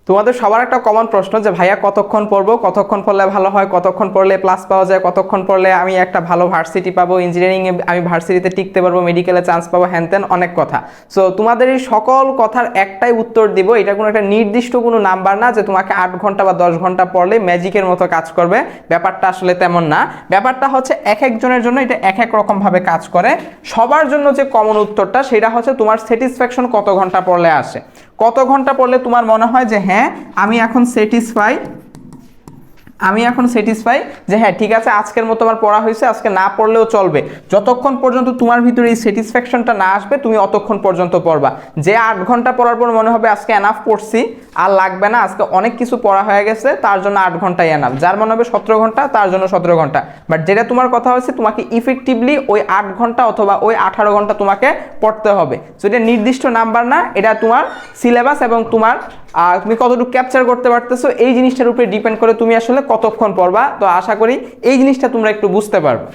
তোমাদের সবার একটা কমন প্রশ্ন যে ভাইয়া কতক্ষণ পড়বো, কতক্ষণ পড়লে ভালো হয়, কতক্ষণ পড়লে প্লাস পাওয়া যায়, কতক্ষণ পড়লে আমি একটা ভালো ভার্সিটি পাবো, ইঞ্জিনিয়ারিংয়ে আমি ভার্সিটিতে টিকতে পারবো, মেডিকেলে চান্স পাবো, হ্যান অনেক কথা। সো তোমাদের এই সকল কথার একটাই উত্তর দিব, এটা কোনো একটা নির্দিষ্ট কোনো নাম্বার না যে তোমাকে 8 ঘন্টা বা 10 ঘন্টা পড়লে ম্যাজিকের মতো কাজ করবে, ব্যাপারটা আসলে তেমন না। ব্যাপারটা হচ্ছে এক একজনের জন্য এটা এক এক রকমভাবে কাজ করে। সবার জন্য যে কমন উত্তরটা সেটা হচ্ছে তোমার স্যাটিসফ্যাকশন কত ঘন্টা পড়লে আসে, কত ঘন্টা পড়লে তোমার মনে হয় যে হ্যাঁ আমি এখন স্যাটিসফাই যে হ্যাঁ ঠিক আছে আজকের মতো আমার পড়া হয়েছে, আজকে না পড়লেও চলবে। যতক্ষণ পর্যন্ত তোমার ভিতরে এই স্যাটিসফ্যাকশনটা না আসবে তুমি অতক্ষণ পর্যন্ত পড়বা। যে 8 ঘন্টা পড়ার পর মনে হবে আজকে এনাফ পড়ছি, আর লাগবে না, আজকে অনেক কিছু পড়া হয়ে গেছে, তার জন্য 8 ঘন্টাই এনাফ। যার মনে হবে 17 ঘন্টা তার জন্য 17 ঘন্টা। বাট যেটা তোমার কথা হচ্ছে তোমাকে ইফেক্টিভলি ওই 8 ঘন্টা অথবা ওই 18 ঘন্টা তোমাকে পড়তে হবে। সো এটা নির্দিষ্ট নাম্বার না, এটা তোমার সিলেবাস এবং তোমার তুমি কতটুকু ক্যাপচার করতে পারতেছো এই জিনিসটার উপরে ডিপেন্ড করে তুমি আসলে কতক্ষণ পড়বা। তো আশা করি এই জিনিসটা তোমরা একটু বুঝতে পারবে।